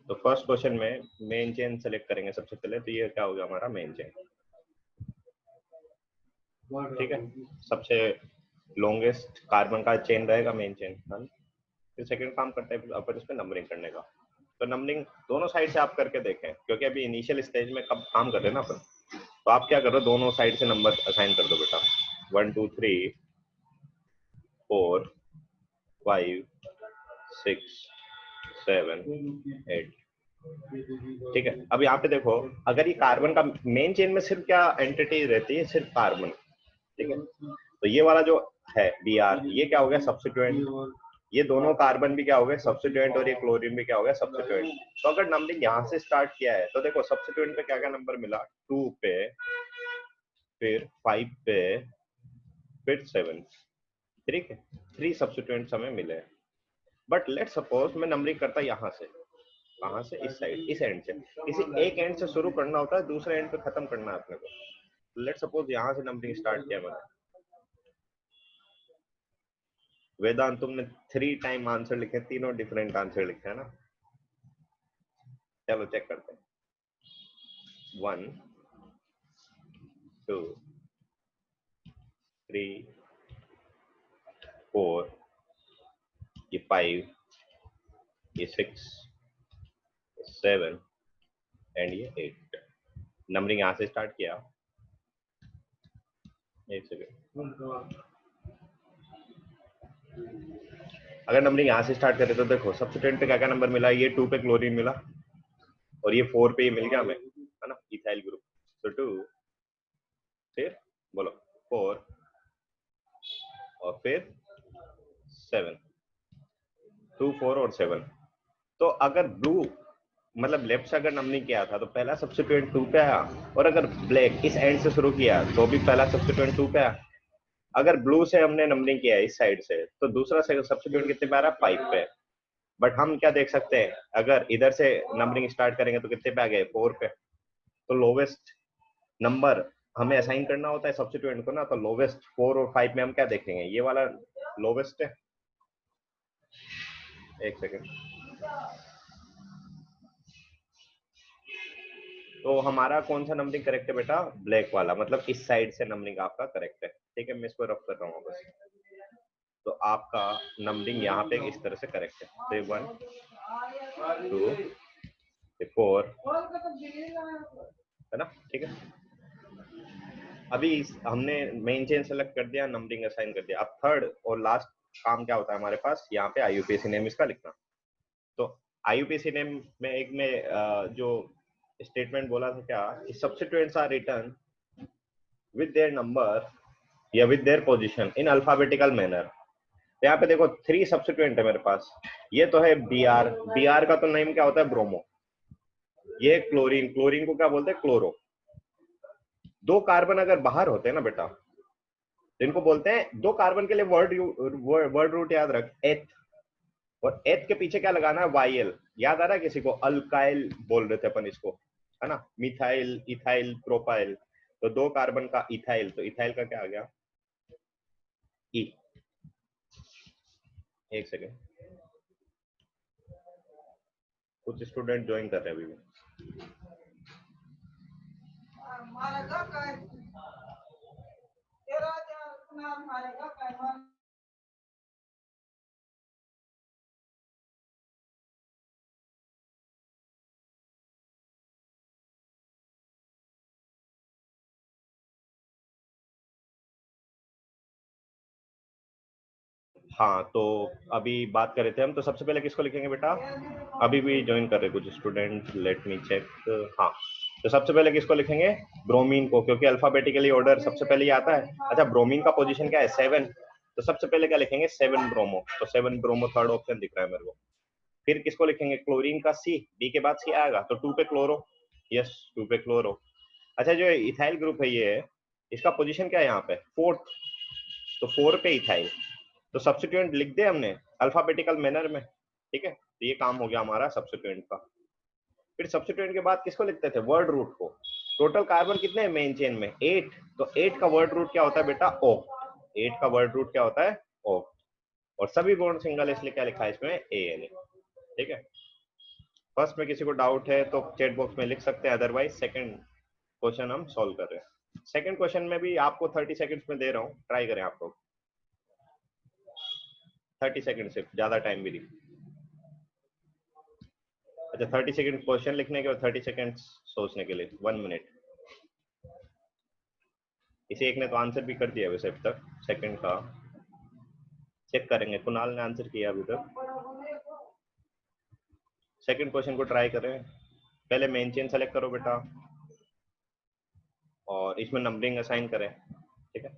तो first question में main chain select करेंगे सबसे पहले, तो ये क्या हो गया हमारा मेन चेन, ठीक है। सबसे लॉन्गेस्ट कार्बन का चेन रहेगा मेन चेन। फिर सेकंड काम करते हैं अपन इस पे नंबरिंग करने का। तो नंबरिंग दोनों साइड से आप करके देखें, क्योंकि अभी इनिशियल स्टेज में कब काम कर रहे हैं ना अपन। तो आप क्या करो, दोनों साइड से नंबर असाइन कर दो बेटा, 1 2 3 4 5 6 7 8, ठीक है। अब यहाँ पे देखो, अगर ये कार्बन का मेन चेन में सिर्फ क्या एंटिटी रहती है, सिर्फ कार्बन, ठीक है। तो ये वाला जो है Br, ये क्या हो गया सब्स्टिट्यूएंट, ये दोनों कार्बन भी क्या हो गए सब्स्टिट्यूएंट, और ये क्लोरीन भी क्या हो गया सब्स्टिट्यूएंट। तो अगर नंबरिंग यहाँ से स्टार्ट किया है तो देखो सब्स्टिट्यूएंट पे क्या क्या नंबर मिला, 2 पे, फिर 5 पे, फिर 7, ठीक है। 3 सब्स्टिट्यूएंट्स हमें मिले। बट लेट सपोज मैं नंबरिंग करता यहाँ से, कहाँ से, इस साइड, इस एंड से, किसी एक एंड से शुरू करना होता है, दूसरे एंड पे खत्म करना है अपने को। लेट सपोज यहाँ से नंबरिंग स्टार्ट किया मैंने। वेदांत तुमने 3 टाइम आंसर लिखे, तीनों डिफरेंट आंसर लिखे है ना। चलो चेक करते हैं, 1 2 3 4, ये 5, ये 6 7 एंड ये 8। नंबरिंग यहाँ से स्टार्ट किया, एक सेकेंड। अगर नंबरिंग यहाँ से स्टार्ट करें तो देखो सब्स्टिट्यूएंट पे क्या क्या नंबर मिला, ये 2 पे क्लोरीन मिला, और ये 4 पे ही मिल गया हमें, है ना, इथाइल ग्रुप। तो 2, फिर बोलो 4, और फिर 7, 2 4 और 7। तो अगर ब्लू मतलब लेफ्ट से अगर नंबरिंग किया था तो पहला सब्स्टिट्यूएंट 2 पे आया, और अगर ब्लैक इस एंड से शुरू किया तो भी पहला सब्स्टिट्यूएंट 2 पे आया। अगर ब्लू से हमने नंबरिंग किया इस साइड से तो दूसरा सब्स्टिट्यूएंट कितने पे आ रहा है, 5 पे। बट हम क्या देख सकते हैं, अगर इधर से नंबरिंग स्टार्ट करेंगे तो कितने पे आ गए, 4 पे। तो लोवेस्ट नंबर हमें असाइन करना होता है सब्स्टिट्यूएंट को ना, तो लोवेस्ट 4 और 5 में हम क्या देखेंगे, ये वाला लोवेस्ट है। एक सेकेंड, तो हमारा कौन सा नंबरिंग करेक्ट है बेटा, ब्लैक वाला, मतलब इस साइड से नंबरिंग आपका करेक्ट है, ठीक है। मैं इसको रफ कर रहा हूँ बस। तो आपका नंबरिंग यहाँ पे इस तरह से करेक्ट है, तो 1 2 4, है ना, ठीक है। अभी हमने मेन चेन सेलेक्ट कर दिया, नंबरिंग असाइन कर दिया। अब थर्ड और लास्ट काम क्या होता है हमारे पास, यहाँ पे IUPAC नेम इसका लिखना। तो IUPAC नेम में एक में जो स्टेटमेंट बोला था क्या, substituents are return with their number या with their position in alphabetical manner. यहाँ पे देखो 3 सब्स्टिट्यूएंट है मेरे पास। ये तो है Br का तो नेम क्या होता है, ब्रोमो। ये क्लोरीन, क्लोरीन को क्या बोलते हैं, क्लोरो। 2 कार्बन अगर बाहर होते हैं ना बेटा, इनको बोलते हैं, 2 कार्बन के लिए वर्ड रूट याद रख, एथ। और एथ के पीछे क्या लगाना है, YL। याद आ रहा है किसी को, अल्काइल बोल रहे थे अपन इसको, है ना, मिथाइल, इथाइल, प्रोपाइल। तो 2 कार्बन का इथाइल, तो इथाइल का क्या आ गया, ई। एक सेकेंड, कुछ स्टूडेंट ज्वाइन कर रहे हैं अभी भी। हाँ, तो अभी बात कर रहे थे हम, तो सबसे पहले किसको लिखेंगे बेटा, अभी भी ज्वाइन कर रहे कुछ स्टूडेंट, लेट मी चेक। हाँ, तो सबसे पहले किसको लिखेंगे, ब्रोमीन को, क्योंकि अल्फाबेटिकली ऑर्डर सबसे पहले ही आता है। अच्छा, ब्रोमीन का पोजीशन क्या है, 7। तो सबसे पहले क्या लिखेंगे, 7 ब्रोमो। तो 7 ब्रोमो थर्ड ऑप्शन दिख रहा है मेरे को। फिर किसको लिखेंगे, क्लोरीन का C, D के बाद C आएगा, तो 2 पे क्लोरो, यस 2 पे क्लोरो। अच्छा, जो इथाइल ग्रुप है ये, इसका पोजीशन क्या है यहाँ पे, 4th, तो 4 पे इथाइल। तो सब्स्टिट्यूएंट लिख दे हमने अल्फाबेटिकल मैनर में, ठीक है। तो ये काम हो गया हमारा सब्स्टिट्यूएंट का। फिर सब्स्टिट्यूएंट के बाद किसको लिखते थे, वर्ड रूट को। टोटल कार्बन कितने हैं मेन चेन में, 8। तो 8 का वर्ड रूट क्या होता है बेटा, O। 8 का वर्ड रूट क्या होता है, O। और सभी बॉन्ड सिंगल, इसलिए क्या लिखा है इसमें, ANA। ठीक है, फर्स्ट में किसी को डाउट है तो चैट बॉक्स में लिख सकते हैं, अदरवाइज सेकंड क्वेश्चन हम सॉल्व कर रहे हैं। सेकंड क्वेश्चन में भी आपको 30 सेकंड्स में दे रहा हूँ, ट्राई करें आप लोग। 30 सेकंड, सिर्फ, ज्यादा टाइम भी नहीं। अच्छा, 30 सेकंड क्वेश्चन लिखने के और 30 सेकंड सोचने के लिए, 1 मिनट। इसी एक ने तो आंसर भी कर दिया वैसे अब तक, सेकंड का चेक करेंगे। कुणाल ने आंसर किया अभी तक। सेकंड क्वेश्चन को ट्राई करें। पहले मेन चेन सेलेक्ट करो बेटा, और इसमें नंबरिंग असाइन करें, ठीक है।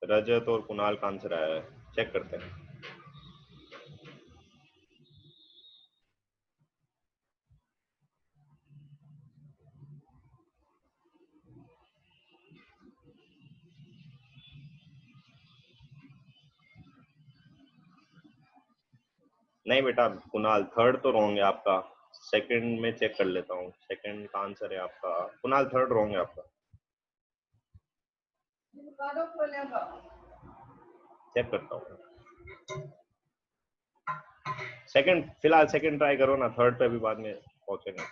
रजत और कुणाल का आंसर आया है, चेक करते हैं। नहीं बेटा कुणाल, थर्ड तो रॉन्ग है आपका। सेकंड में चेक कर लेता हूँ, सेकंड का आंसर है आपका कुणाल, थर्ड रॉन्ग है आपका। चेक करता हूँ। सेकंड, फिलहाल सेकंड ट्राई करो ना, थर्ड पे भी बाद में पहुंचेंगे।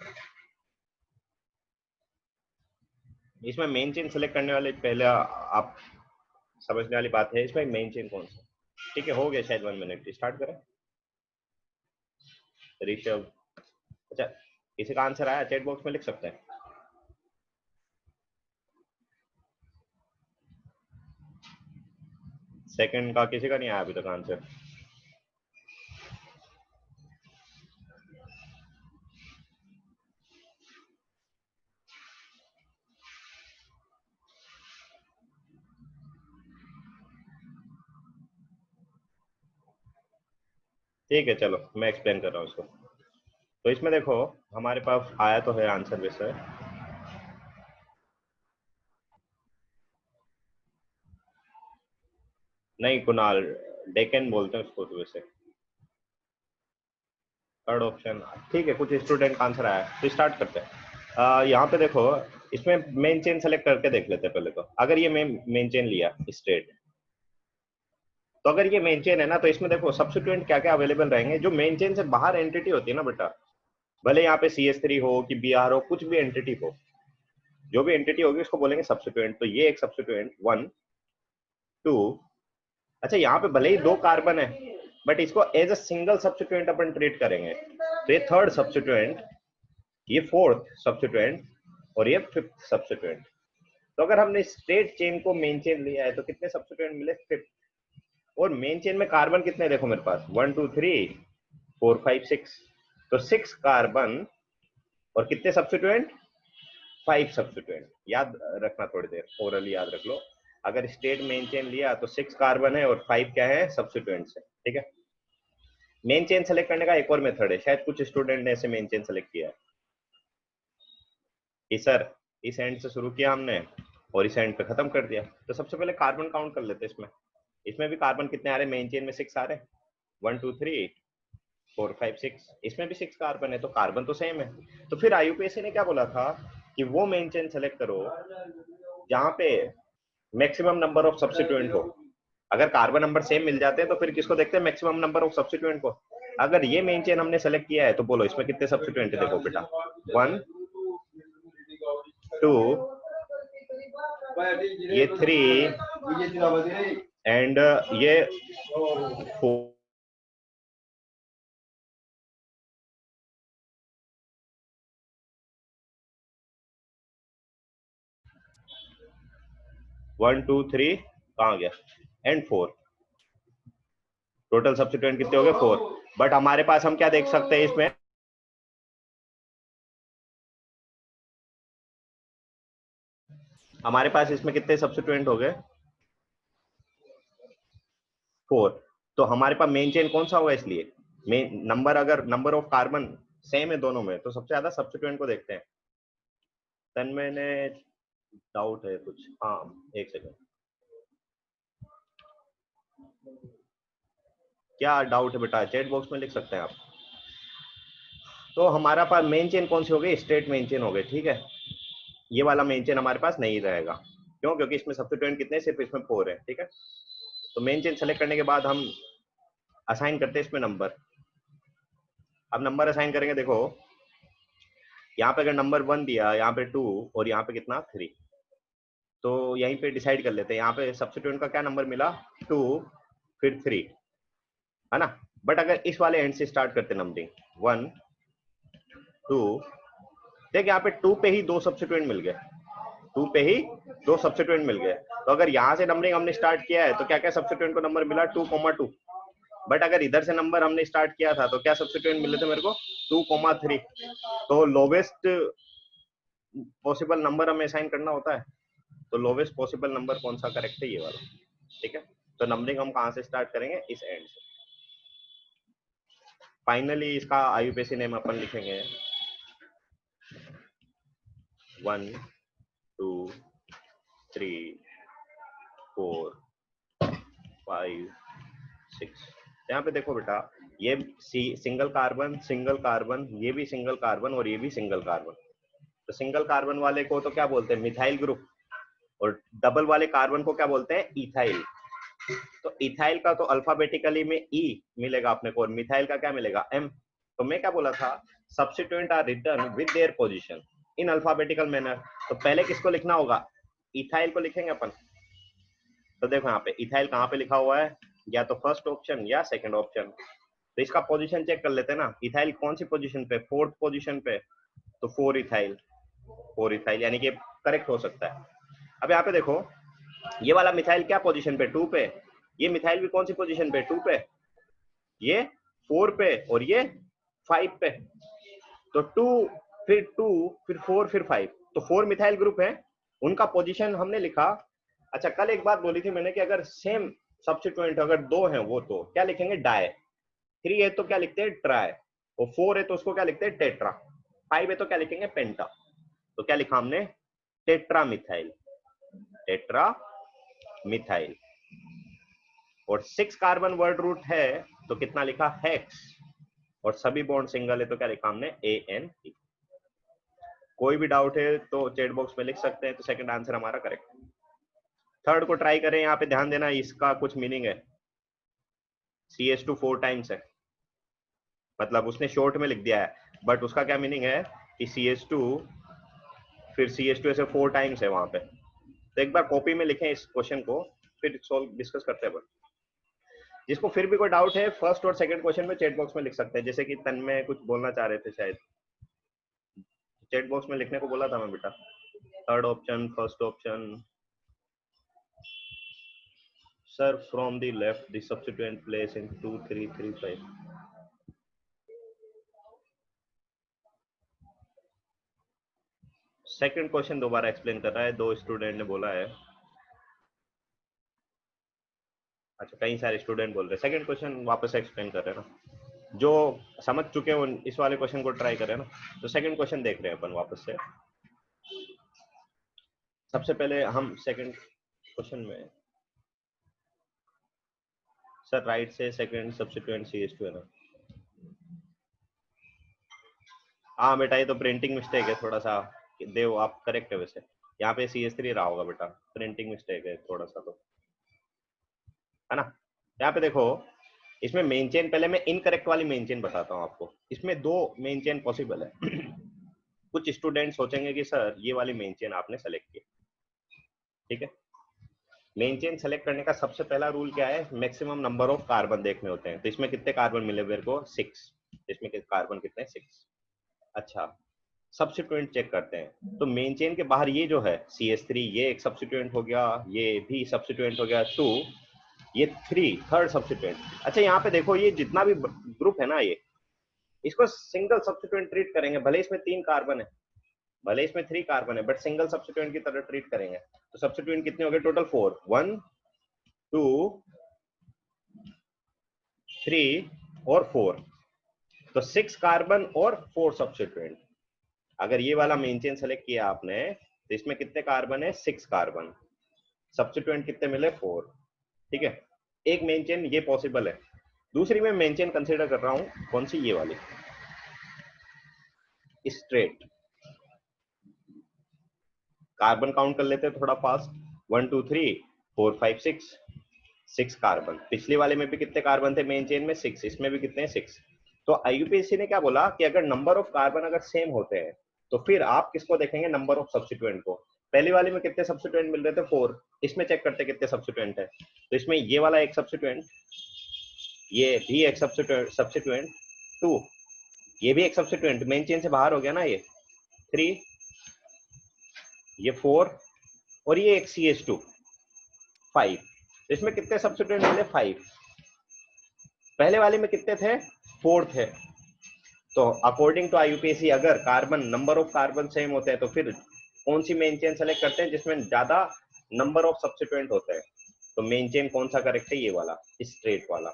इसमें मेन चेन सेलेक्ट करने वाले पहले आप समझने वाली बात है, इसमें मेन चेन कौन सा। ठीक है, हो गया शायद 1 मिनट, स्टार्ट करें। ऋषभ, अच्छा किसी का आंसर आया चैट बॉक्स में लिख सकते हैं। सेकंड का किसी का नहीं आया अभी तक आंसर। ठीक है चलो मैं एक्सप्लेन कर रहा हूँ इसको। तो इसमें देखो हमारे पास आया तो है आंसर वैसे। नहीं कुणाल, डेकन बोलते हैं उसको तो वैसे। थर्ड ऑप्शन, ठीक है, कुछ स्टूडेंट का आंसर आया तो स्टार्ट करते हैं। यहाँ पे देखो, इसमें मेन चेन सेलेक्ट करके देख लेते हैं पहले। तो अगर ये मेन चेन लिया स्ट्रेट, तो अगर ये मेन चेन है ना, तो इसमें देखो सब्स्टिट्यूएंट क्या क्या अवेलेबल रहेंगे। जो मेन चेन से बाहर एंटिटी होती है ना बेटा, भले यहाँ पे CS3 हो कि BR हो, कुछ भी एंटिटी हो, जो भी एंटिटी होगी उसको बोलेंगे सब्स्टिट्यूएंट। तो ये एक सब्स्टिट्यूएंट 1 2, अच्छा यहाँ पे भले ही 2 कार्बन है, बट इसको एज अ सिंगल सब्स्टिट्यूएंट अपन ट्रीट करेंगे। तो ये थर्ड सब्स्टिट्यूएंट, ये फोर्थ सब्स्टिट्यूएंट, और ये फिफ्थ सब्स्टिट्यूएंट। तो अगर हमने स्ट्रेट चेन को मेन चेन लिया है तो कितने सब्स्टिट्यूएंट मिले, फिफ्थ। और मेन चेन में कार्बन कितने देखो मेरे पास, 1 2 3 4 5 6, तो 6 कार्बन और कितने सब्स्टिट्यूएंट, 5 सब्स्टिट्यूएंट। याद रखना थोड़ी देर, ओरली याद रख लो। अगर स्ट्रेट मेन चेन लिया तो 6 कार्बन है और 5 क्या है, सब्स्टिट्यूएंट्स है, ठीक है। मेन चेन सेलेक्ट करने का एक और मेथड है, शायद कुछ स्टूडेंट ने ऐसे मेन चेन सेलेक्ट किया है कि सर इस एंड से शुरू किया हमने और इस एंड पे खत्म कर दिया। तो सबसे पहले कार्बन काउंट कर लेते हैं इसमें। इसमें भी कार्बन कितने आ रहे हैं, मेन चेन में 6 आ रहे हैं, 1 2 3 4 5 6। इसमें भी 6 कार्बन है, तो कार्बन तो सेम है। तो फिर IUPAC ने क्या बोला था कि वो मेन चेन सेलेक्ट करो जहां पे मैक्सिमम नंबर ऑफ सब्स्टिट्यूएंट हो। अगर कार्बन नंबर सेम मिल जाते हैं तो फिर किसको देखते हैं, मैक्सिमम नंबर ऑफ सब्स्टिट्यूएंट को। अगर ये मेन चेन हमने सेलेक्ट किया है तो बोलो इसमें कितने सब्स्टिट्यूएंट है, देखो बेटा 1 2, ये 3 एंड ये 4। 1 2 3 कहाँ गया, एंड 4। टोटल सब्स्टिट्यूएंट कितने हो गए, 4। बट हमारे पास हम क्या देख सकते हैं इसमें, हमारे पास इसमें कितने सब्स्टिट्यूएंट हो गए, 4। तो हमारे पास मेन चेन कौन सा होगा, इसलिए मेन नंबर, अगर नंबर ऑफ कार्बन सेम है दोनों में तो सबसे ज्यादा सब्स्टिट्यूएंट को देखते हैं। तन्मय ने डाउट है कुछ, हाँ एक सेकंड, क्या डाउट है बेटा, चैट बॉक्स में लिख सकते हैं आप। तो हमारा पास मेन चेन कौन सी हो गई, स्ट्रेट मेन चेन हो गई, ठीक है। ये वाला मेन चेन हमारे पास नहीं रहेगा, क्यों, क्योंकि इसमें सब्स्टिट्यूएंट कितने, सिर्फ इसमें 4 है, ठीक है। तो मेन चेन सेलेक्ट करने के बाद हम असाइन करते हैं इसमें नंबर। अब नंबर असाइन करेंगे, देखो यहाँ पे अगर नंबर 1 दिया, यहाँ पे 2 और यहाँ पे कितना 3, तो यहीं पे डिसाइड कर लेते हैं। यहाँ पे सब्स्टिट्यूएंट का क्या नंबर मिला 2 फिर 3, है ना। बट अगर इस वाले एंड से स्टार्ट करते नंबरिंग 1 2, देख यहाँ पे 2 पे ही 2 सब्स्टिट्यूएंट मिल गए, 2 पे ही 2 सब्स्टिट्यूएंट मिल गए। तो अगर यहाँ से नंबरिंग हमने स्टार्ट किया है तो क्या क्या सब्स्टिट्यूएंट को नंबर मिला 2,2। बट अगर इधर से नंबर हमने स्टार्ट किया था तो क्या सब्स्टिट्यूएंट मिले थे मेरे को 2,3। तो लोवेस्ट पॉसिबल नंबर हमें असाइन करना होता है, तो लोवेस्ट पॉसिबल नंबर कौन सा करेक्ट है, ये वाला। ठीक है, तो नंबरिंग हम कहां से स्टार्ट करेंगे, इस एंड से। फाइनली इसका आईयूपीएसी नेम अपन लिखेंगे 1 2 3 4 5 6। यहाँ पे देखो बेटा, ये सिंगल कार्बन, ये भी सिंगल कार्बन और ये भी सिंगल कार्बन। तो सिंगल कार्बन वाले को तो क्या बोलते हैं, मिथाइल ग्रुप, और डबल वाले कार्बन को क्या बोलते हैं, इथाइल। तो इथाइल का तो अल्फाबेटिकली में ई मिलेगा अपने को, और मिथाइल का क्या मिलेगा, एम। तो मैं क्या बोला था, substituent are written with their position in alphabetical manner. तो पहले किसको लिखना होगा, इथाइल को लिखेंगे अपन। तो देखो यहाँ पे इथाइल कहाँ पे लिखा हुआ है, या तो फर्स्ट ऑप्शन या सेकंड ऑप्शन। तो इसका पोजीशन चेक कर लेते हैं ना, इथाइल कौन सी पोजीशन पे, 4th पोजीशन पे। तो 4 इथाइल यानी कि करेक्ट हो सकता है। अब यहाँ पे देखो, ये वाला मिथाइल क्या पोजीशन पे, 2 पे। ये मिथाइल भी कौन सी पोजीशन पे, 2 पे। ये 4 पे और ये 5 पे। तो 2 फिर 4 फिर 5, तो 4 मिथाइल ग्रुप है, उनका पोजीशन हमने लिखा। अच्छा, कल एक बात बोली थी मैंने कि अगर सेम सब्स्टिट्यूएंट अगर 2 हैं वो तो क्या लिखेंगे, डाई। 3 है तो क्या लिखते हैं, ट्राई। और 4 है तो उसको क्या लिखते हैं, टेट्रा। 5 है तो क्या लिखेंगे, पेंटा। तो क्या लिखा हमने, टेट्रा मिथाइल। और 6 कार्बन वर्ड रूट है तो कितना लिखा, हेक्स। और सभी बॉन्ड सिंगल है तो क्या लिखा हमने, AN। कोई भी डाउट है तो चैट बॉक्स में लिख सकते हैं, तो सेकंड आंसर हमारा करेक्ट। थर्ड को ट्राई करें, यहाँ पे ध्यान देना, इसका कुछ मीनिंग है। CH2 4 टाइम्स है, मतलब उसने शॉर्ट में लिख दिया है, बट उसका क्या मीनिंग है कि CH2 फिर CH2 ऐसे 4 टाइम्स है वहां पे। तो एक बार कॉपी में लिखें इस क्वेश्चन को, फिर सॉल्व डिस्कस करते हैं। जिसको फिर भी कोई डाउट है, फर्स्ट और सेकंड क्वेश्चन में चैट बॉक्स में लिख सकते हैं। जैसे कि तन्मय कुछ बोलना चाह रहे थे शायद, चैट बॉक्स में लिखने को बोला था मैं बेटा। Third option, first option. Sir from the left the substituent place in 2 3 3 5। Second question दोबारा एक्सप्लेन कर रहा है, 2 स्टूडेंट ने बोला है। अच्छा, कई सारे स्टूडेंट बोल रहे हैं, सेकंड क्वेश्चन वापस एक्सप्लेन कर रहे हैं ना। जो समझ चुके हैं इस वाले क्वेश्चन को ट्राई करें ना। तो सेकंड क्वेश्चन देख रहे हैं अपन वापस से। सबसे पहले हम सेकंड क्वेश्चन में, सर राइट से सेकंड सब्स्टिट्यूएंट CH2 है ना। हाँ बेटा, ये तो प्रिंटिंग मिस्टेक है थोड़ा सा, देव आप करेक्ट है वैसे। यहाँ पे CH3 रहा होगा बेटा, प्रिंटिंग मिस्टेक है थोड़ा सा, तो है ना। यहाँ पे देखो, इसमें मेन चेन, पहले मैं इनकरेक्ट वाली मेन चेन बताता हूँ आपको। इसमें 2 मेन चेन पॉसिबल है। कुछ स्टूडेंट सोचेंगे कि सर ये वाली मेन चेन आपने सेलेक्ट की, ठीक है। मेन चेन सेलेक्ट करने का सबसे पहला रूल क्या है, मैक्सिमम नंबर ऑफ कार्बन देखने होते हैं। तो इसमें कितने कार्बन मिले मेरे को, 6। इसमें कार्बन कितने, 6। अच्छा, सब्स्टिट्यूएंट चेक करते हैं। तो मेन चेन के बाहर ये जो है CH3, ये एक सब्स्टिट्यूएंट हो गया, ये भी सब्स्टिट्यूएंट हो गया 2, ये 3 थर्ड सब्स्टिट्यूएंट। अच्छा, यहाँ पे देखो, ये जितना भी ग्रुप है ना, ये इसको सिंगल सब्स्टिट्यूएंट ट्रीट करेंगे। भले इसमें 3 कार्बन है, भले इसमें 3 कार्बन है, बट सिंगल सब्स्टिट्यूएंट की तरह ट्रीट करेंगे। तो सब्स्टिट्यूएंट कितने हो गए टोटल, 4, 1 2 3 और 4। तो 6 कार्बन और 4 सब्स्टिट्यूएंट। अगर ये वाला मेन चेन सेलेक्ट किया आपने तो इसमें कितने कार्बन है, 6 कार्बन। सब्स्टिट्यूएंट कितने मिले, 4। ठीक है, एक मेन चेन ये पॉसिबल है। दूसरी मैं मेन चेन कंसीडर कर रहा हूं, कौन सी, ये वाली स्ट्रेट। कार्बन काउंट कर लेते हैं थोड़ा फास्ट, 1 2 3 4 5 6। 6 कार्बन। पिछली वाले में भी कितने कार्बन थे मेन चेन में? 6। इसमें भी कितने हैं? 6। तो IUPAC ने क्या बोला कि अगर नंबर ऑफ कार्बन अगर सेम होते हैं तो फिर आप किसको देखेंगे? नंबर ऑफ सब्स्टिट्यूएंट को। पहली वाली में कितने सब्स्टिट्यूएंट मिल रहे थे? 4। इसमें चेक करते कितने सब्स्टिट्यूएंट है। तो इसमें ये वाला एक सब्स्टिट्यूएंट, ये भी एक सब्स्टिट्यूएंट 2, ये भी एक सब्स्टिट्यूएंट मेन चेन से बाहर हो गया ना, ये 3, ये 4 और ये एक CH2 5। इसमें कितने सब्स्टिट्यूएंट मिले? 5। पहले वाले में कितने थे? 4 थे। तो अकॉर्डिंग टू IUPAC अगर carbon number of carbon same होते हैं तो फिर कौन सी मेन चेन सेलेक्ट करते हैं जिसमें ज्यादा नंबर ऑफ सब्स्टिट्यूएंट होते हैं? तो मेन चेन कौन सा करेक्ट है? ये वाला, स्ट्रेट वाला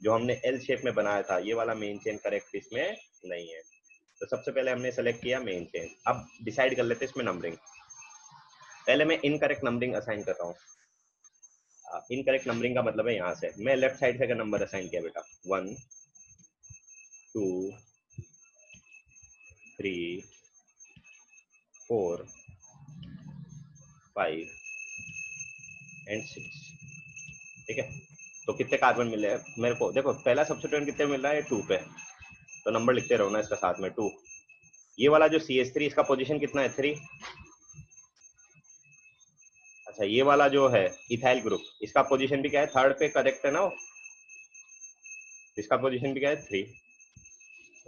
जो हमने L शेप में बनाया था, ये वाला मेन चेन करेक्ट इसमें नहीं है। तो सबसे पहले हमने सेलेक्ट किया मेन चेन। अब डिसाइड कर लेते हैं इसमें नंबरिंग। पहले मैं इनकरेक्ट नंबरिंग असाइन कर रहा हूँ। इनकरेक्ट नंबरिंग का मतलब है यहाँ से मैं लेफ्ट साइड से नंबर असाइन किया बेटा, 1 2 3 4 5 एंड 6। ठीक है, तो कितने कार्बन मिले मेरे को? देखो पहला सब्स्टिट्यूएंट कितने मिल रहा है? 2 पे, तो नंबर लिखते रहो ना इसका साथ में 2। ये वाला जो CH3 इसका पोजीशन कितना है? 3। अच्छा, ये वाला जो है इथाइल ग्रुप, इसका पोजीशन भी क्या है? 3rd पे करेक्ट है ना? इसका पोजीशन भी क्या है? 3।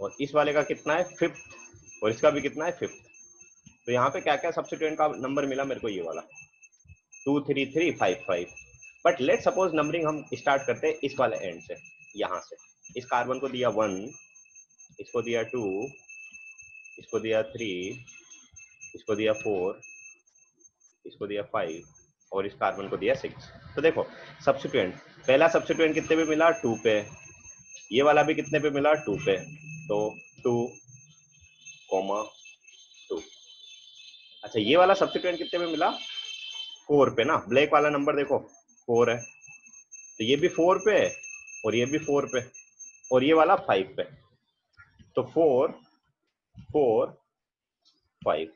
और इस वाले का कितना है? 5th। और इसका भी कितना है? 5th। तो यहाँ पे क्या क्या सब्स्टिट्यूएंट का नंबर मिला मेरे को? ये वाला 2 3 3 5 5। बट लेट सपोज नंबरिंग हम स्टार्ट करते हैं इस वाले एंड से, यहाँ से। इस कार्बन को दिया 1, इसको दिया 2, इसको दिया 3, इसको दिया 4, इसको दिया 5 और इस कार्बन को दिया 6। तो देखो सब्स्टिट्यूएंट, पहला सब्स्टिट्यूएंट कितने पे मिला? 2 पे। ये वाला भी कितने पे मिला? 2 पे। तो 2, 2। अच्छा, ये वाला सब्स्टिट्यूएंट कितने पे मिला? 4 पे ना। ब्लैक वाला नंबर देखो 4 है, तो ये भी 4 पे है और ये भी 4 पे और ये वाला 5 पे। तो 4 4 5।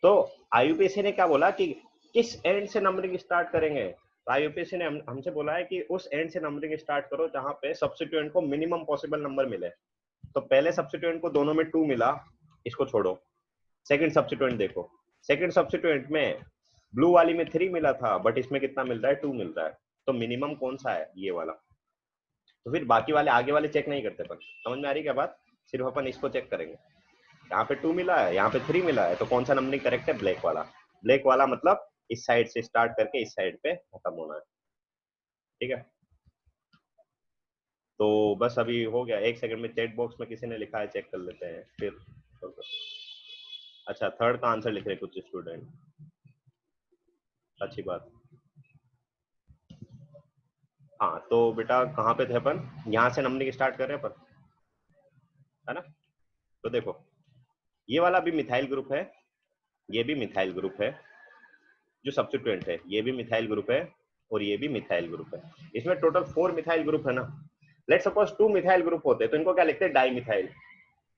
तो IUPAC ने क्या बोला कि किस एंड से नंबरिंग स्टार्ट करेंगे? तो IUPAC ने हमसे बोला है कि उस एंड से नंबरिंग स्टार्ट करो जहां पे सब्स्टिट्यूएंट को मिनिमम पॉसिबल नंबर मिले। तो पहले सब्स्टिट्यूएंट को दोनों में 2 मिला, इसको छोड़ो। सेकंड सब्स्टिट्यूएंट देखो, सेकंड सब्स्टिट्यूएंट में ब्लू वाली में 3 मिला था, बट इसमें कितना मिल रहा है? 2 मिल रहा है। तो मिनिमम कौन सा है? ये वाला। तो फिर बाकी वाले आगे वाले चेक नहीं करते अपन। समझ में आ रही क्या बात? सिर्फ अपन इसको चेक करेंगे। यहाँ पे 2 मिला है, यहाँ पे 3 मिला है, तो कौन सा नंबरिंग करेक्ट है? ब्लैक वाला। ब्लैक वाला मतलब इस साइड से स्टार्ट करके इस साइड पे खत्म होना है। ठीक है, तो बस अभी हो गया। 1 सेकंड में चैट बॉक्स में किसी ने लिखा है, चेक कर लेते हैं फिर। अच्छा, 3rd का आंसर लिख रहे कुछ स्टूडेंट, अच्छी बात। हाँ, तो बेटा कहाँ पे थे अपन? यहाँ से नंबरिंग स्टार्ट कर रहे हैं अपन, है ना? तो देखो ये वाला भी मिथाइल ग्रुप है, ये भी मिथाइल ग्रुप है, जो सब्स्टिट्यूएंट है ये भी मिथाइल ग्रुप है और ये भी मिथाइल ग्रुप है। इसमें टोटल 4 मिथाइल ग्रुप है ना। लेट सपोज 2 मिथाइल ग्रुप होते तो इनको क्या लिखते हैं? Di methyl.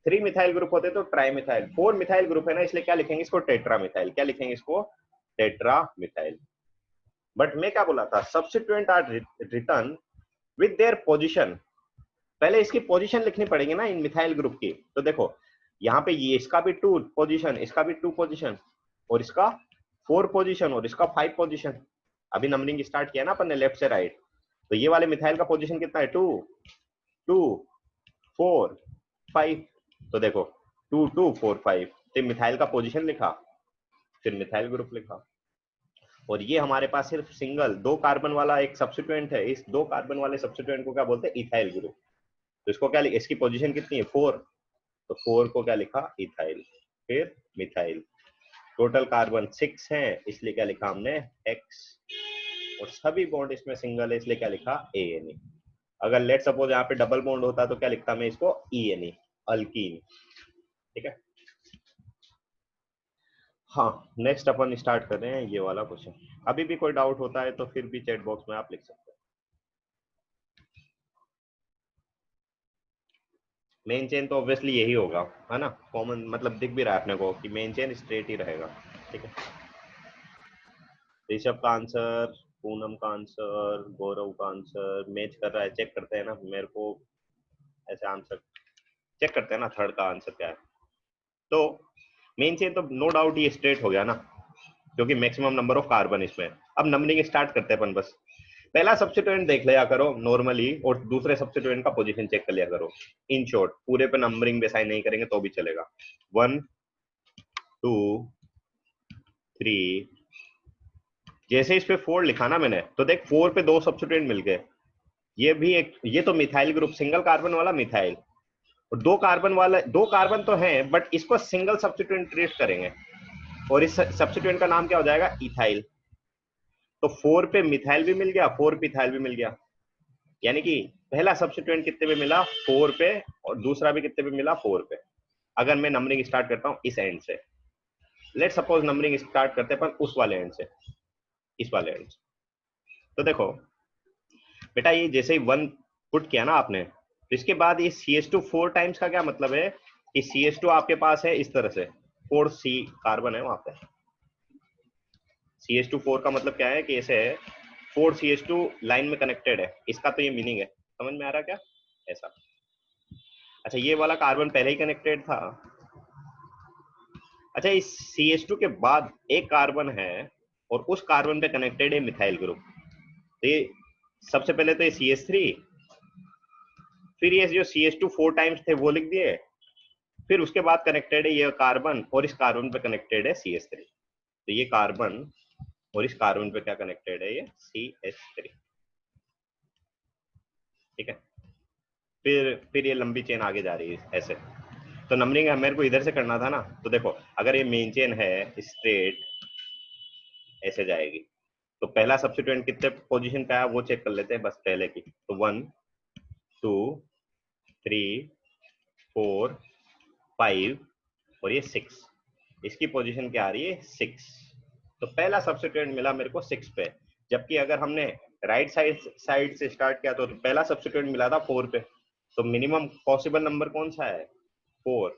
3 मिथाइल ग्रुप होते तो ट्राई मिथाइल। 4 मिथाइल ग्रुप है ना, इसलिए क्या लिखेंगे इसको? Tetra methyl. क्या लिखेंगे इसको? Tetra methyl. बट मैं क्या बोला था? Substituent are return with their position. पहले इसकी पोजीशन लिखनी पड़ेगी ना इन मिथाइल ग्रुप की। तो देखो यहाँ पे ये इसका भी 2 पोजीशन, इसका भी 2 पोजीशन और इसका 4 पोजीशन और इसका 5 पोजीशन। अभी नंबरिंग स्टार्ट किया ना अपन ने लेफ्ट से राइट। तो ये वाले मिथाइल का पोजीशन कितना है? 2 2 4 5। तो देखो 2 2 4 5, तो मिथाइल का पोजीशन लिखा, फिर मिथाइल ग्रुप लिखा। और ये हमारे पास सिर्फ सिंगल 2 कार्बन वाला एक सब्स्टिट्यूएंट है। इस 2 कार्बन वाले सब्स्टिट्यूएंट को क्या बोलते हैं? Ethyl group. तो इसको क्या लिखा? इसकी पोजीशन कितनी है? 4। तो 4 को क्या लिखा? इथाइल। फिर मिथाइल। टोटल कार्बन 6 हैं, इसलिए क्या लिखा हमने? X। और सभी बॉन्ड इसमें सिंगल है, इसलिए क्या लिखा? ANE। अगर लेट सपोज यहाँ पे डबल बॉन्ड होता तो क्या लिखता मैं इसको? ENE, alkyne. ठीक है, हाँ। नेक्स्ट अपन स्टार्ट कर रहे हैं ये वाला क्वेश्चन। अभी भी कोई डाउट होता है तो फिर भी चैट बॉक्स में आप लिख सकते हैं। मेन चेन तो ऑब्वियसली यही होगा, है ना? कॉमन मतलब दिख भी रहा है अपने को कि मेन चेन स्ट्रेट ही रहेगा। ठीक है, ऋषभ का आंसर पूनम का आंसर, गौरव का आंसर मैच कर रहा है, चेक करते हैं ना, मेरे को ऐसे आंसर चेक करते हैं ना, थर्ड का आंसर क्या है। तो मेन चेन तो नो डाउट ये स्ट्रेट हो गया ना, क्योंकि मैक्सिमम नंबर ऑफ कार्बन इसमें। अब नंबरिंग स्टार्ट करते हैं अपन, बस पहला सब्स्टिट्यूएंट देख लिया करो नॉर्मली, और दूसरे सब्स्टिट्यूएंट का पोजीशन चेक कर लिया करो। इन शॉर्ट पूरे पे नंबरिंग भी असाइन नहीं करेंगे तो भी चलेगा। 1 2 3, जैसे इस पे 4 लिखा ना मैंने, तो देख 4 पे 2 सब्स्टिट्यूएंट मिल गए। ये भी एक, ये तो मिथाइल ग्रुप, सिंगल कार्बन वाला मिथाइल, और 2 कार्बन वाला, 2 कार्बन तो है बट इसको सिंगल सब्स्टिट्यूएंट ट्रीट करेंगे, और इस सब्स्टिट्यूएंट का नाम क्या हो जाएगा, इथाइल। तो 4 पे मिथाइल भी मिल गया, 4 पे इथाइल भी मिल गया, यानी कि पहला सब्स्टिट्यूएंट कितने पे मिला, 4 पे, और दूसरा भी कितने पे मिला, 4 पे। अगर मैं नंबरिंग स्टार्ट करता हूं इस एंड से, लेट सपोज नंबरिंग स्टार्ट करते हैं अपन उस वाले एंड से, इस वाले एंड से। तो देखो बेटा, ये जैसे ही 1 पुट किया ना आपने, तो इसके बाद ये CH2 4 टाइम्स का क्या मतलब है कि CH2 आपके पास है इस तरह से, 4 C कार्बन है वहां पे। CH2 4 का मतलब क्या है कि ऐसे है 4 CH2 लाइन में कनेक्टेड है, इसका तो ये मीनिंग है, समझ में आ रहा क्या, ऐसा। अच्छा, ये वाला कार्बन पहले ही कनेक्टेड था। अच्छा, इस CH2 के बाद एक कार्बन है और उस कार्बन पे कनेक्टेड है मिथाइल ग्रुप। तो ये सबसे पहले तो ये CH3, फिर ये जो CH2 4 टाइम्स थे वो लिख दिए, फिर उसके बाद कनेक्टेड है ये कार्बन, और इस कार्बन पे कनेक्टेड है CH3। तो ये कार्बन और इस कार्बन पे क्या कनेक्टेड है, ये CH3, ठीक है। फिर ये लंबी चेन आगे जा रही है ऐसे। तो नंबरिंग मेरे को इधर से करना था ना, तो देखो अगर ये मेन चेन है स्ट्रेट ऐसे जाएगी, तो पहला सब्स्टिट्यूएंट कितने पोजीशन पे है वो चेक कर लेते हैं बस पहले की। तो 1 2 3 4 5 और ये 6, इसकी पोजीशन क्या आ रही है, 6। तो पहला सब्स्टिट्यूएंट मिला मेरे को 6 पे, जबकि अगर हमने राइट साइड से स्टार्ट किया तो पहला सब्स्टिट्यूएंट मिला था 4 पे। तो मिनिमम पॉसिबल नंबर कौन सा है, 4।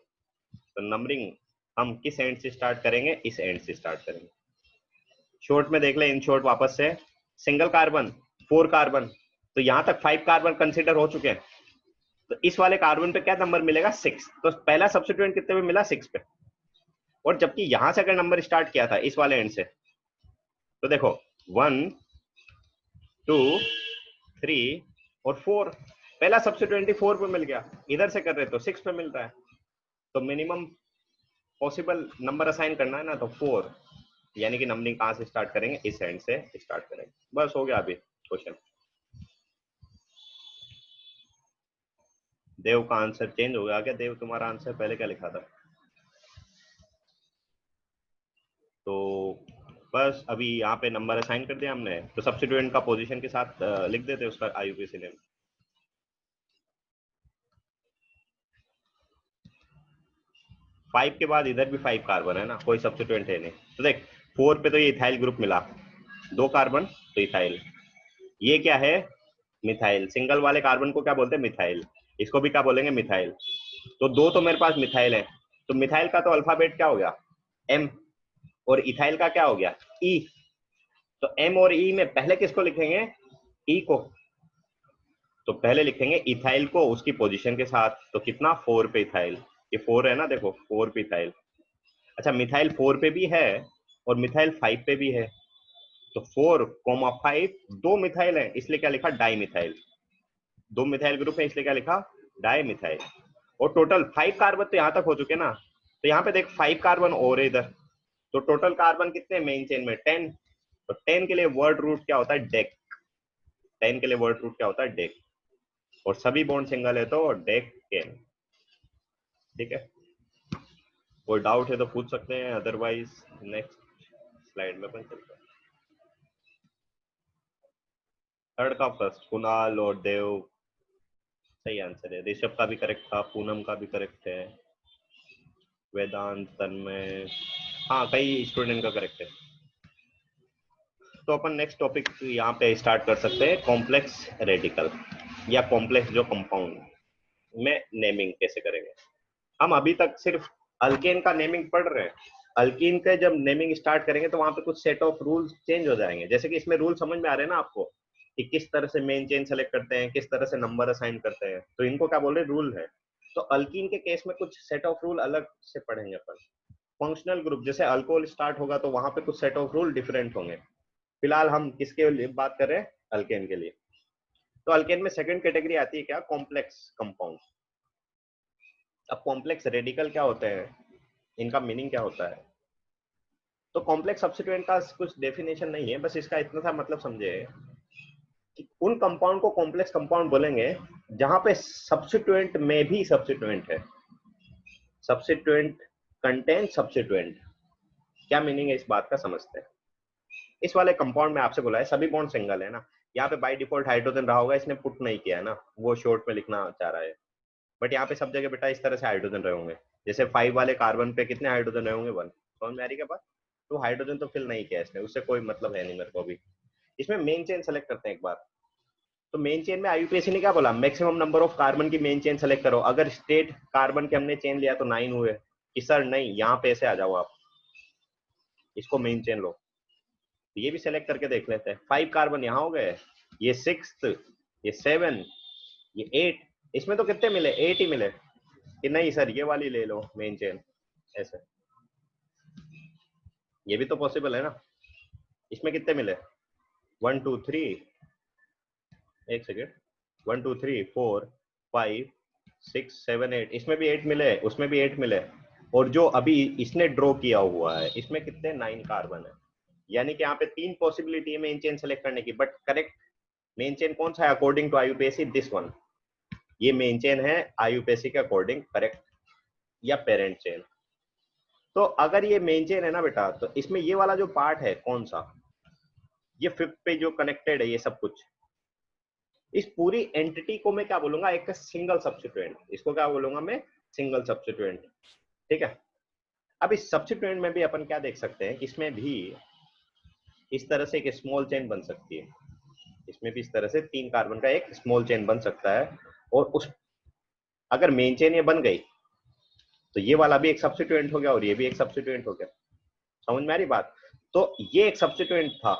तो नंबरिंग हम किस एंड से स्टार्ट करेंगे, इस एंड से स्टार्ट करेंगे। शॉर्ट में देख ले, इन शॉर्ट वापस से, सिंगल कार्बन 4 कार्बन, तो यहां तक 5 कार्बन कंसीडर हो चुके हैं। तो इस वाले कार्बन पे क्या नंबर मिलेगा, 6। तो पहला सब्स्टिट्यूएंट कितने पे मिला, 6 पे। और जबकि यहां से अगर नंबर स्टार्ट किया था इस वाले एंड से, तो देखो 1 2 3 और 4, पहला सब्स्टिट्यूएंट 4 पे मिल गया, इधर से कर रहे तो 6 पे मिल रहा है। तो मिनिमम पॉसिबल नंबर असाइन करना है ना, तो 4, यानी कि नंबरिंग कहां से स्टार्ट करेंगे, इस एंड से स्टार्ट करेंगे। बस हो गया अभी क्वेश्चन। देव का आंसर चेंज हो गया क्या, देव तुम्हारा आंसर पहले क्या लिखा था। तो बस अभी यहाँ पे नंबर असाइन कर दिया हमने, तो सब्स्टिट्यूएंट का पोजीशन के साथ लिख देते उसका IUPAC नेम। फाइव के बाद इधर भी 5 कार्बन है ना, कोई सब्स्टिट्यूएंट है नहीं। तो देख 4 पे तो ये इथाइल ग्रुप मिला, 2 कार्बन तो इथाइल, ये क्या है, मिथाइल। सिंगल वाले कार्बन को क्या बोलते हैं, मिथाइल। इसको भी क्या बोलेंगे, मिथाइल। तो 2 तो मेरे पास मिथाइल है, तो मिथाइल का तो अल्फाबेट क्या हो गया, M, और इथाइल का क्या हो गया, E। तो M और E में पहले किसको लिखेंगे, E को। तो पहले लिखेंगे इथाइल को उसकी पोजीशन के साथ, तो कितना, 4 पे इथाइल, ये 4 है ना, देखो 4 पे इथाइल। अच्छा, मिथाइल 4 पे भी है और मिथाइल 5 पे भी है, तो 4,5 दो मिथाइल है, इसलिए क्या लिखा, डाई मिथाइल। दो मिथाइल ग्रुप है इसलिए क्या लिखा, डाई मिथाइल। और टोटल 5 कार्बन तो यहाँ तक हो चुके ना, तो यहाँ पे देख 5 कार्बन और है इधर, तो टोटल कार्बन कितने मेन चेन में, 10। तो 10 के लिए वर्ड रूट क्या होता है, डेक। 10 के लिए वर्ड रूट क्या होता है, डेक। और सभी बॉन्ड सिंगल है तो डेक केन, ठीक है। कोई डाउट है तो पूछ सकते हैं, अदरवाइज नेक्स्ट स्लाइड में अपन चलते हैं। थर्ड का फर्स्ट, कुणाल और देव, सही आंसर है। ऋषभ का भी करेक्ट था, पूनम का भी करेक्ट है, वेदांत, तन्मय, हाँ कई स्टूडेंट का करेक्ट है। तो अपन नेक्स्ट टॉपिक यहाँ पे स्टार्ट कर सकते हैं, कॉम्प्लेक्स रेडिकल या कॉम्प्लेक्स जो कंपाउंड में नेमिंग कैसे करेंगे। हम अभी तक सिर्फ अल्केन का नेमिंग पढ़ रहे हैं, अल्कीन के जब नेमिंग स्टार्ट करेंगे तो वहां पे कुछ सेट ऑफ रूल्स चेंज हो जाएंगे। जैसे कि इसमें रूल समझ में आ रहे हैं ना आपको, कि किस तरह से मेन चेन सेलेक्ट करते हैं, किस तरह से नंबर असाइन करते हैं, तो इनको क्या बोल रहे हैं, रूल है। तो अल्कीन के केस में कुछ सेट ऑफ रूल अलग से पढ़ेंगे अपन। फंक्शनल ग्रुप जैसे अल्कोहल स्टार्ट होगा तो वहां पे कुछ सेट ऑफ रूल डिफरेंट होंगे। फिलहाल हम किसके लिए बात कर रहे हैं, अल्केन के लिए। तो अल्केन में सेकंड कैटेगरी आती है क्या, कॉम्प्लेक्स कंपाउंड। अब कॉम्प्लेक्स रेडिकल क्या होते हैं, इनका मीनिंग क्या होता है। तो कॉम्प्लेक्स सब्स्टिट्यूएंट का कुछ डेफिनेशन नहीं है, बस इसका इतना सा मतलब समझे कि उन कंपाउंड को कॉम्प्लेक्स कंपाउंड बोलेंगे जहां पे सब्स्टिट्यूएंट में भी सब्स्टिट्यूएंट है। सब्स्टिट्यूएंट कंटेन सब्स्टिट्यूएंट, क्या मीनिंग है इस बात का समझते हैं। इस वाले कंपाउंड में आपसे बोला है सभी बॉन्ड सिंगल है ना, यहाँ पे बाय डिफॉल्ट हाइड्रोजन रहा होगा, इसने पुट नहीं किया है ना, वो शॉर्ट में लिखना चाह रहा है। बट यहाँ पे सब जगह बेटा इस तरह से हाइड्रोजन रहे होंगे। जैसे 5 वाले कार्बन पे कितने हाइड्रोजन रहे होंगे, 1। समझ में आ रही क्या बात। तो हाइड्रोजन तो फिल नहीं किया इसने, उससे कोई मतलब है नहीं मेरे को अभी। इसमें मेन चेन सेलेक्ट करते हैं एक बार। तो मेन चेन में आईयूपीएसी ने क्या बोला, मैक्सिमम नंबर ऑफ कार्बन की मेन चेन सेलेक्ट करो। अगर स्टेट कार्बन के हमने चेन लिया तो 9 हुए कि सर नहीं, यहाँ पे ऐसे आ जाओ आप, इसको मेन चेन लो। ये भी सेलेक्ट करके देख लेते हैं। 5 कार्बन यहाँ हो गए, ये 6, ये 7, ये 8। इसमें तो कितने मिले, 8 ही मिले कि नहीं सर ये वाली ले लो मेन चेन, ऐसे। ये भी तो पॉसिबल है ना। इसमें कितने मिले, 1 2 3, एक सेकेंड, 1 2 3 4 5 6 7 8, इसमें भी 8 मिले, उसमें भी 8 मिले। और जो अभी इसने ड्रॉ किया हुआ है इसमें कितने, 9 कार्बन है। यानी कि यहाँ पे 3 पॉसिबिलिटी है मेन चेन सेलेक्ट करने की, बट करेक्ट मेन चेन कौन सा है according to IUPAC, this one. ये मेन चेन है आईयूपीएसी के अकॉर्डिंग, करेक्ट, या पेरेंट चेन। तो अगर ये मेन चेन है ना बेटा, तो इसमें ये वाला जो पार्ट है कौन सा, ये फिफ्थ पे जो कनेक्टेड है ये सब कुछ, इस पूरी एंटिटी को मैं क्या बोलूंगा, एक सिंगल सब्स्टिट्यूएंट। इसको क्या बोलूंगा मैं, सिंगल सब्स्टिट्यूएंट। ठीक है। अब इस सब्स्टिट्यूएंट में भी अपन क्या देख सकते हैं कि इसमें भी इस तरह से एक स्मॉल चेन बन सकती है। इसमें भी इस तरह से 3 कार्बन का एक स्मॉल चेन बन सकता है। और उस अगर मेन चेन ये बन गई तो ये वाला भी एक सब्स्टिट्यूएंट हो गया और ये भी एक सब्स्टिट्यूएंट हो गया। समझ में आ रही बात। तो ये एक सब्स्टिट्यूएंट था,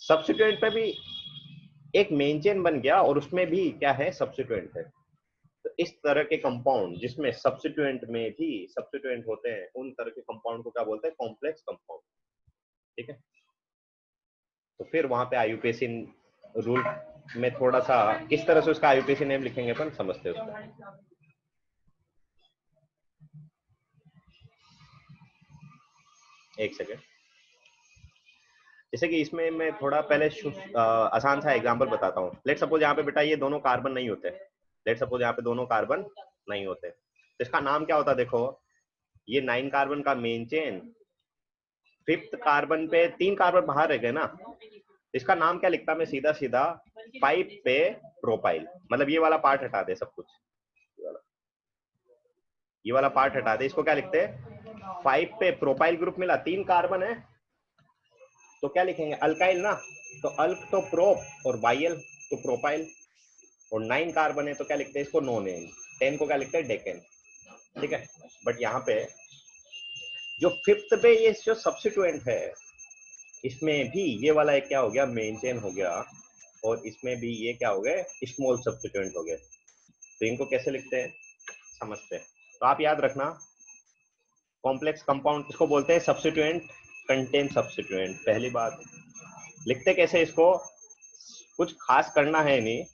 सब्स्टिट्यूएंट पे भी एक मेन चेन बन गया और उसमें भी क्या है, सब्स्टिट्यूएंट है। तो इस तरह के कंपाउंड जिसमें सब्स्टिट्यूएंट में भी सब्स्टिट्यूएंट होते हैं, उन तरह के कंपाउंड को क्या बोलते हैं, कॉम्प्लेक्स कंपाउंड। ठीक है। तो फिर वहां पे आईयूपीएसी रूल में थोड़ा सा किस तरह से उसका आईयूपीएसी नेम लिखेंगे अपन, समझते हैं उसको। एक सेकेंड। जैसे कि इसमें मैं थोड़ा पहले आसान सा एग्जांपल बताता हूँ। लेट सपोज यहाँ पे बेटा ये दोनों कार्बन नहीं होते, लेट सपोज यहाँ पे दोनों कार्बन नहीं होते, तो इसका नाम क्या होता, देखो ये 9 कार्बन का मेन चेन, 5th कार्बन पे 3 कार्बन बाहर रह गए ना, इसका नाम क्या लिखता मैं, सीधा सीधा 5 पे प्रोपाइल। मतलब ये वाला पार्ट हटा दे सब कुछ, ये वाला पार्ट हटा दे, इसको क्या लिखते हैं, 5 पे प्रोपाइल ग्रुप मिला, 3 कार्बन है तो क्या लिखेंगे, अल्काइल ना। तो अल्क तो प्रोप और बाइल तो प्रोपाइल। और 9 कार्बन है तो क्या लिखते हैं इसको, नो नेम। 10 को क्या लिखते हैं, डेकेन। ठीक है। बट यहाँ पे जो 5th पे ये जो सब्स्टिट्यूएंट है, इसमें भी ये वाला एक क्या हो गया, मेन चेन हो गया। और इसमें भी ये क्या हो गए, स्मॉल सब्स्टिट्यूएंट हो गए। तो इनको कैसे लिखते हैं, समझते हैं। तो आप याद रखना, कॉम्प्लेक्स कंपाउंड इसको बोलते हैं सब्स्टिट्यूएंट कंटेन सब्स्टिट्यूएंट। पहली बात, लिखते कैसे इसको, कुछ खास करना है नहीं।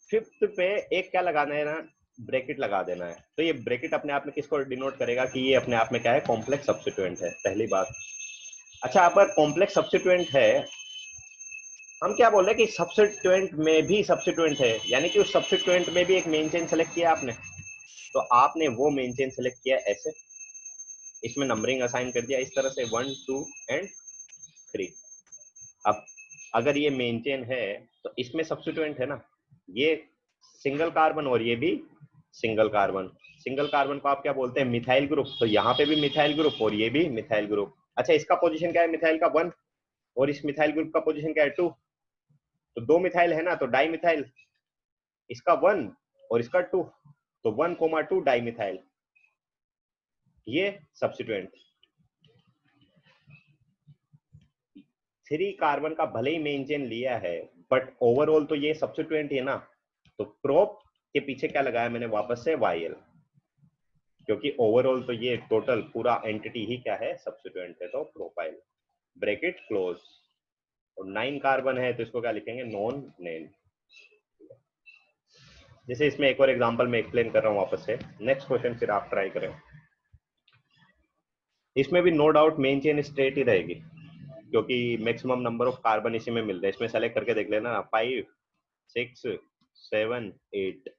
5th पे एक क्या लगाना है ना, ब्रैकेट लगा देना है। तो ये ब्रैकेट अपने आप में किसको डिनोट करेगा कि ये अपने आप में क्या है, कॉम्प्लेक्स सब्स्टिट्यूएंट है, पहली बात। अच्छा, अगर कॉम्प्लेक्स सब्स्टिट्यूएंट है, हम क्या बोल रहे हैं कि सब्स्टिट्यूएंट में भी सब्स्टिट्यूएंट है, यानी कि उस सब्स्टिट्यूएंट में भी एक मेन चेन सेलेक्ट किया आपने। तो आपने वो मेन चेन सेलेक्ट किया ऐसे, इसमें नंबरिंग असाइन कर दिया इस तरह से 1 2 एंड 3। अब अगर ये मेन चेन है तो इसमें सब्स्टिट्यूएंट है ना, ये सिंगल कार्बन और ये भी सिंगल कार्बन। सिंगल कार्बन को आप क्या बोलते हैं, मिथाइल ग्रुप। तो यहाँ पे भी मिथाइल ग्रुप और ये भी मिथाइल ग्रुप। अच्छा, इसका पोजीशन क्या है, मिथाइल का 1, और इस मिथाइल ग्रुप का पोजीशन क्या है, 2। तो 2 मिथाइल है ना, तो डाई मिथाइल, इसका 1 और इसका 2, तो 1 2 डाई मिथाइल, ये सब्स्टिट्यूएंट। 3 कार्बन का भले ही मेन चेन लिया है, बट ओवरऑल तो ये सब्स्टिट्यूएंट है ना, तो प्रोप के पीछे क्या लगाया मैंने वापस से YL, क्योंकि ओवरऑल तो ये टोटल पूरा एंटिटी ही क्या है, सब्स्टिट्यूएंट है, तो प्रोपाइल, ब्रैकेट क्लोज। और 9 कार्बन है तो इसको क्या लिखेंगे, नॉन नेम। जैसे इसमें एक और एग्जांपल मैं एक्सप्लेन कर रहा हूं वापस से, नेक्स्ट क्वेश्चन फिर आप ट्राई करें। इसमें भी no doubt main chain straight ही रहेगी, क्योंकि मैक्सिमम नंबर ऑफ कार्बन इसी में मिल रहे हैं। इसमें सेलेक्ट करके देख लेना, 5 6 7 8,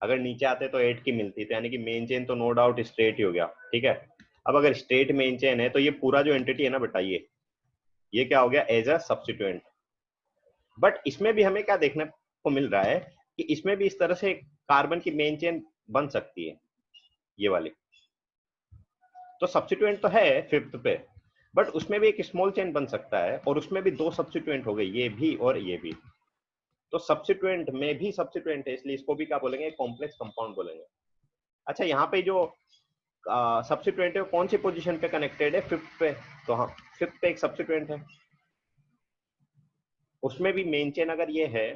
अगर नीचे आते तो 8 की मिलती, तो यानी कि मेन चेन तो नो डाउट स्ट्रेट ही हो गया, ठीक है। अब अगर स्ट्रेट मेन चेन है तो ये पूरा जो एंटिटी है ना बेटा, ये क्या हो गया, एज अ सब्स्टिट्यूएंट। बट इसमें भी हमें क्या देखने को मिल रहा है कि इसमें भी इस तरह से कार्बन की मेन चेन बन सकती है, ये वाली। तो सब्स्टिट्यूएंट तो है फिफ्थ पे, बट उसमें भी एक स्मॉल चेन बन सकता है, और उसमें भी 2 सब्स्टिट्यूएंट हो गए, ये भी और ये भी। तो सब्स्टिट्यूएंट में भी सब्स्टिट्यूएंट है, इसलिए इसको भी क्या बोलेंगे, कॉम्प्लेक्स कंपाउंड बोलेंगे। अच्छा, यहाँ पे जो सब्स्टिट्यूएंट है वो कौन सी पोजीशन पे कनेक्टेड है, फिफ्थ पे। तो हाँ, फिफ्थ पे एक सब्स्टिट्यूएंट है, उसमें भी मेन चेन अगर ये है,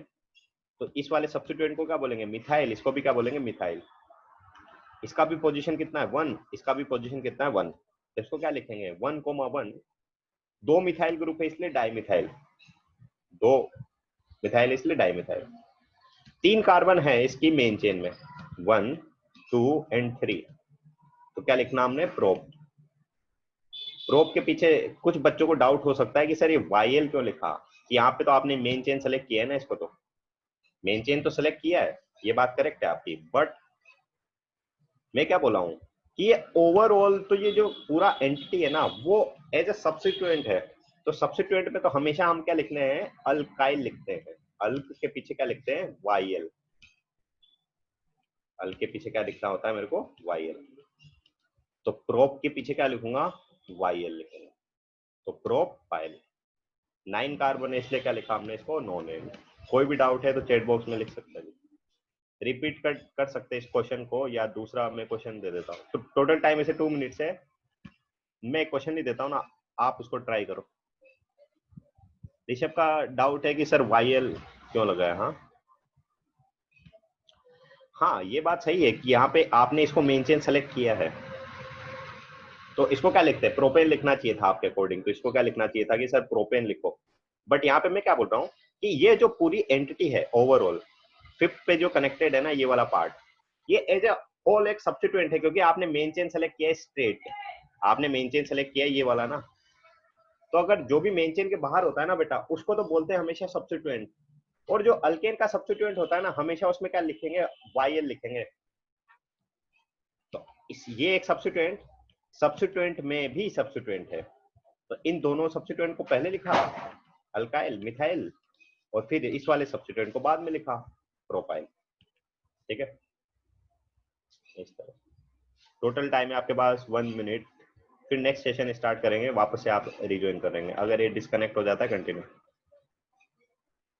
तो इस वाले सब्स्टिट्यूएंट को क्या बोलेंगे, मिथाइल। इसको भी क्या बोलेंगे, मिथाइल। इसका भी पोजीशन कितना है, 1, इसका भी पोजीशन कितना है, 1। तो इसको क्या लिखेंगे, 1,1। 2 मिथाइल ग्रुप है इसलिए डाइमिथाइल, 2 मिथाइल इसलिए डाइमिथाइल। 3 कार्बन है इसकी मेन चेन में, 1 2 एंड 3, तो क्या लिखना हमने, प्रोप। प्रोप के पीछे कुछ बच्चों को डाउट हो सकता है कि सर ये YL क्यों लिखा, यहाँ पे तो आपने मेन चेन सेलेक्ट किया है ना, इसको तो मेन चेन तो सेलेक्ट किया है, ये बात करेक्ट है आपकी। बट मैं क्या बोला हूं कि ये ओवरऑल तो ये जो पूरा एंटिटी है ना, वो एज ए सब्स्टिट्यूएंट है। तो सब्स्टिट्यूएंट में तो हमेशा हम क्या लिखने हैं, अल्काइल लिखते हैं। अल्क के पीछे क्या लिखते हैं, YL। अल्क के पीछे क्या लिखना होता है मेरे को, YL। तो प्रोप के पीछे क्या लिखूंगा, YL लिखूंगा, तो प्रोप पाइल। 9 कार्बन है इसलिए क्या लिखा हमने इसको, नो नेम। कोई भी डाउट है तो चैट बॉक्स में लिख सकते हैं, रिपीट कर सकते हैं इस क्वेश्चन को, या दूसरा मैं क्वेश्चन दे देता हूँ। तो टोटल टाइम इसे 2 मिनट्स है, मैं एक क्वेश्चन नहीं देता हूँ ना, आप उसको ट्राई करो। ऋषभ का डाउट है कि सर YL क्यों लगाया। हाँ हाँ, ये बात सही है कि यहाँ पे आपने इसको मेन चेन सेलेक्ट किया है, तो इसको क्या लिखते हैं, प्रोपेन लिखना चाहिए था आपके अकॉर्डिंग। तो इसको क्या लिखना चाहिए था कि सर प्रोपेन लिखो। बट यहाँ पे मैं क्या बोल रहा हूँ कि ये जो पूरी एंटिटी है ओवरऑल, फिफ्थ पे जो कनेक्टेड है ना, ये वाला पार्ट, ये एज ए होल एक सब्स्टिट्यूएंट है, क्योंकि आपने मेन चेन सेलेक्ट किया है स्ट्रेट, आपने मेन चेन सेलेक्ट किया है ये वाला ना। तो अगर जो भी मेन चेन के बाहर होता है ना बेटा, उसको तो बोलते हैं हमेशा सब्स्टिट्यूएंट। और जो अल्केन का सब्स्टिट्यूएंट होता है ना, हमेशा उसमें क्या लिखेंगे, YL लिखेंगे। तो ये एक सब्स्टिट्यूएंट, सब्स्टिट्यूएंट में भी सब्स्टिट्यूएंट है, तो इन दोनों सब्स्टिट्यूएंट को पहले लिखा, अल्काइल मिथाइल, और फिर इस वाले सब्स्टिट्यूएंट को बाद में लिखा, प्रोपाइल। ठीक है, इस तरह। टोटल टाइम है आपके पास 1 मिनट, फिर नेक्स्ट सेशन स्टार्ट करेंगे, वापस से आप रिज्वाइन करेंगे अगर ये डिस्कनेक्ट हो जाता है कंटिन्यू।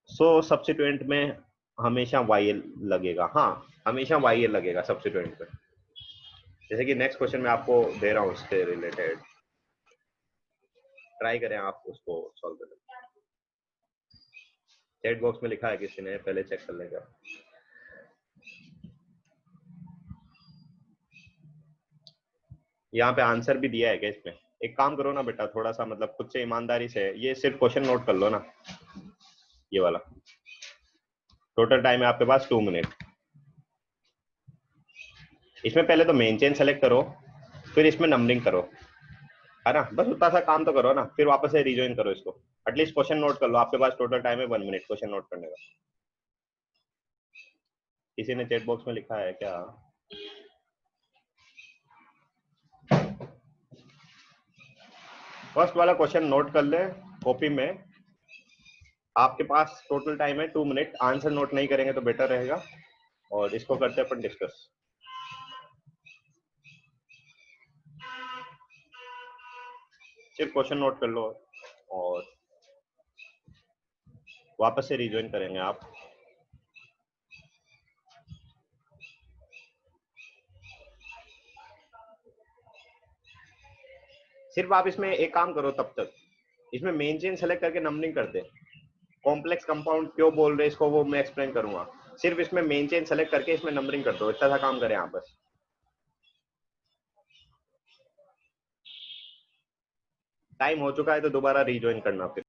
सो सब्स्टिट्यूएंट में हमेशा YL लगेगा, हाँ हमेशा YL लगेगा सब्स्टिट्यूएंट पे। जैसे कि नेक्स्ट क्वेश्चन मैं आपको दे रहा हूँ इससे रिलेटेड, ट्राई करें आप उसको सॉल्व करें। चैट बॉक्स में लिखा है किसी ने, पहले चेक कर लेगा। यहाँ पे आंसर भी दिया है क्या इसमें। एक काम करो ना बेटा, थोड़ा सा मतलब खुद से ईमानदारी से ये सिर्फ क्वेश्चन नोट कर लो ना, ये वाला। टोटल टाइम है आपके पास 2 मिनट। इसमें पहले तो मेन चेन सेलेक्ट करो, फिर इसमें नंबरिंग करो, है ना, बस उतना सा काम तो करो ना, फिर वापस से रिजॉइन करो इसको। एटलीस्ट क्वेश्चन नोट कर लो, आपके पास टोटल टाइम है 1 मिनट क्वेश्चन नोट करने का। किसी ने चैट बॉक्स में लिखा है क्या। फर्स्ट वाला क्वेश्चन नोट कर ले कॉपी में। आपके पास टोटल टाइम है 2 मिनट, आंसर नोट नहीं करेंगे तो बेटर रहेगा, और इसको करते हैं अपन डिस्कस। सिर्फ क्वेश्चन नोट कर लो और वापस से रिज्वाइन करेंगे आप। सिर्फ आप इसमें एक काम करो तब तक, इसमें मेन चेन सेलेक्ट करके नंबरिंग करते। कॉम्प्लेक्स कंपाउंड क्यों बोल रहे इसको वो मैं एक्सप्लेन करूंगा। सिर्फ इसमें मेन चेन सेलेक्ट करके इसमें नंबरिंग कर दो, इतना सा काम करें आप बस। टाइम हो चुका है तो दोबारा रिज्वाइन करना फिर।